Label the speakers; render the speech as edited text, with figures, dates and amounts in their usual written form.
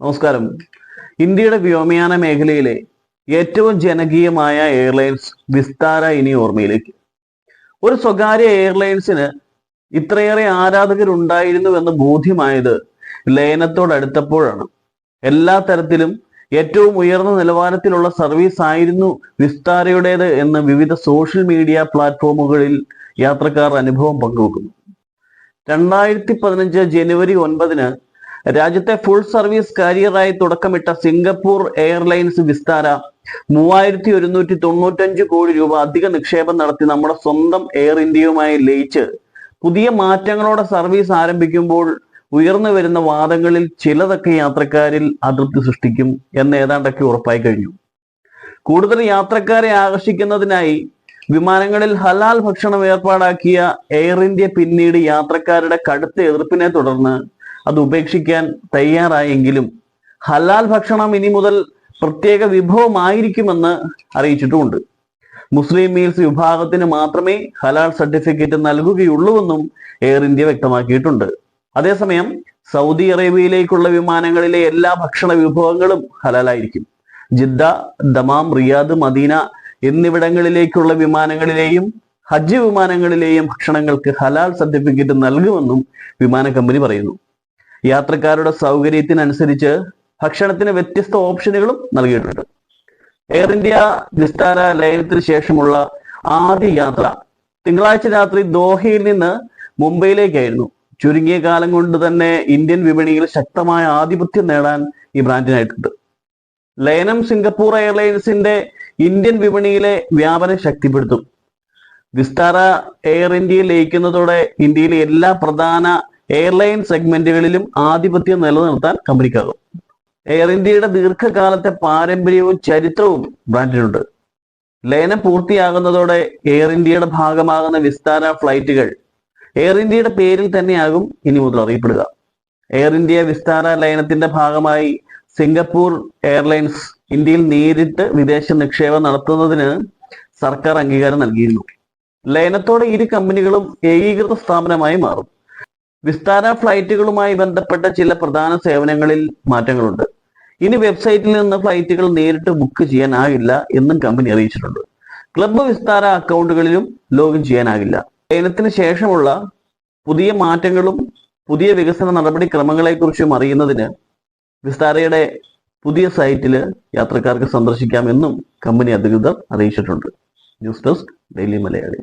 Speaker 1: നമസ്കാരം. ഇന്ത്യയുടെ വ്യോമയാന മേഖലയിലെ ഏറ്റവും ജനകീയമായ എയർലൈൻസ് വിസ്താര ഇനി ഓർമ്മയിലേക്ക്. ഒരു സ്വകാര്യ എയർലൈൻസിന് ഇത്രയേറെ ആരാധകരുണ്ടായിരുന്നുവെന്ന് ബോധ്യമായത് ലയനത്തോടടുത്തപ്പോഴാണ്. എല്ലാ തരത്തിലും ഏറ്റവും ഉയർന്ന നിലവാരത്തിലുള്ള സർവീസ് ആയിരുന്നു വിസ്താരയുടേത് എന്ന് വിവിധ സോഷ്യൽ മീഡിയ പ്ലാറ്റ്ഫോമുകളിൽ യാത്രക്കാർ അനുഭവം പങ്കുവെക്കുന്നു. 2015 ജനുവരി 9 രാജ്യത്തെ ഫുൾ സർവീസ് കാരിയറായി തുടക്കമിട്ട സിംഗപ്പൂർ എയർലൈൻസ് വിസ്താര 3195 കോടി രൂപ അധിക നിക്ഷേപം നടത്തി നമ്മുടെ സ്വന്തം എയർ ഇന്ത്യയുമായി ലയിച്ച് പുതിയ മാറ്റങ്ങളോടെ സർവീസ് ആരംഭിക്കുമ്പോൾ ഉയർന്നു വരുന്ന വാദങ്ങളിൽ ചിലതൊക്കെ യാത്രക്കാരിൽ അതൃപ്തി സൃഷ്ടിക്കും എന്ന് ഏതാണ്ടൊക്കെ ഉറപ്പായി കഴിഞ്ഞു. കൂടുതൽ യാത്രക്കാരെ ആകർഷിക്കുന്നതിനായി വിമാനങ്ങളിൽ ഹലാൽ ഭക്ഷണം ഏർപ്പാടാക്കിയ എയർ ഇന്ത്യ പിന്നീട് യാത്രക്കാരുടെ കടുത്ത എതിർപ്പിനെ തുടർന്ന് അത് ഉപേക്ഷിക്കാൻ തയ്യാറായെങ്കിലും ഹലാൽ ഭക്ഷണം ഇനി മുതൽ പ്രത്യേക വിഭവമായിരിക്കുമെന്ന് അറിയിച്ചിട്ടുമുണ്ട്. മുസ്ലിം മീൽസ് വിഭാഗത്തിന് മാത്രമേ ഹലാൽ സർട്ടിഫിക്കറ്റ് നൽകുകയുള്ളൂവെന്നും എയർ ഇന്ത്യ വ്യക്തമാക്കിയിട്ടുണ്ട്. അതേസമയം സൗദി അറേബ്യയിലേക്കുള്ള വിമാനങ്ങളിലെ എല്ലാ ഭക്ഷണ വിഭവങ്ങളും ഹലാലായിരിക്കും. ജിദ്ദ, ദമാം, റിയാദ്, മദീന എന്നിവിടങ്ങളിലേക്കുള്ള വിമാനങ്ങളിലെയും ഹജ്ജ് വിമാനങ്ങളിലെയും ഭക്ഷണങ്ങൾക്ക് ഹലാൽ സർട്ടിഫിക്കറ്റ് നൽകുമെന്നും വിമാന കമ്പനി പറയുന്നു. യാത്രക്കാരുടെ സൗകര്യത്തിനനുസരിച്ച് ഭക്ഷണത്തിന് വ്യത്യസ്ത ഓപ്ഷനുകളും നൽകിയിട്ടുണ്ട്. എയർ ഇന്ത്യ വിസ്താര ലയനത്തിന് ശേഷമുള്ള ആദ്യ യാത്ര തിങ്കളാഴ്ച രാത്രി ദോഹയിൽ നിന്ന് മുംബൈയിലേക്കായിരുന്നു. ചുരുങ്ങിയ കാലം കൊണ്ട് തന്നെ ഇന്ത്യൻ വിപണിയിൽ ശക്തമായ ആധിപത്യം നേടാൻ ഈ ബ്രാൻഡിനായിട്ടുണ്ട്. ലയനം സിംഗപ്പൂർ എയർലൈൻസിന്റെ ഇന്ത്യൻ വിപണിയിലെ വ്യാപനം ശക്തിപ്പെടുത്തും. വിസ്താര എയർ ഇന്ത്യയിൽ ലയിക്കുന്നതോടെ ഇന്ത്യയിലെ എല്ലാ പ്രധാന എയർലൈൻ സെഗ്മെന്റുകളിലും ആധിപത്യം നിലനിർത്താൻ കമ്പനിക്കാകും. എയർ ഇന്ത്യയുടെ ദീർഘകാലത്തെ പാരമ്പര്യവും ചരിത്രവും ബ്രാൻഡിനുണ്ട്. ലയനം പൂർത്തിയാകുന്നതോടെ എയർ ഇന്ത്യയുടെ ഭാഗമാകുന്ന വിസ്താര ഫ്ലൈറ്റുകൾ എയർ ഇന്ത്യയുടെ പേരിൽ തന്നെയാകും ഇനി മുതൽ അറിയപ്പെടുക. എയർ ഇന്ത്യ വിസ്താര ലയനത്തിന്റെ ഭാഗമായി സിംഗപ്പൂർ എയർലൈൻസ് ഇന്ത്യയിൽ നേരിട്ട് വിദേശ നിക്ഷേപം നടത്തുന്നതിന് സർക്കാർ അംഗീകാരം നൽകിയിരുന്നു. ലയനത്തോടെ ഇരു കമ്പനികളും ഏകീകൃത സ്ഥാപനമായി മാറും. വിസ്താര ഫ്ലൈറ്റുകളുമായി ബന്ധപ്പെട്ട ചില പ്രധാന സേവനങ്ങളിൽ മാറ്റങ്ങളുണ്ട്. ഇനി വെബ്സൈറ്റിൽ നിന്ന് ഫ്ലൈറ്റുകൾ നേരിട്ട് ബുക്ക് ചെയ്യാനാകില്ല എന്നും കമ്പനി അറിയിച്ചിട്ടുണ്ട്. ക്ലബ്ബ് വിസ്താര അക്കൗണ്ടുകളിലും ലോഗിൻ ചെയ്യാനാകില്ല. ലയനത്തിന് ശേഷമുള്ള പുതിയ മാറ്റങ്ങളും പുതിയ വികസന നടപടിക്രമങ്ങളെക്കുറിച്ചും അറിയുന്നതിന് വിസ്താരയുടെ പുതിയ സൈറ്റിൽ യാത്രക്കാർക്ക് സന്ദർശിക്കാമെന്നും കമ്പനി അധികൃതർ അറിയിച്ചിട്ടുണ്ട്. News desk daily Malayali.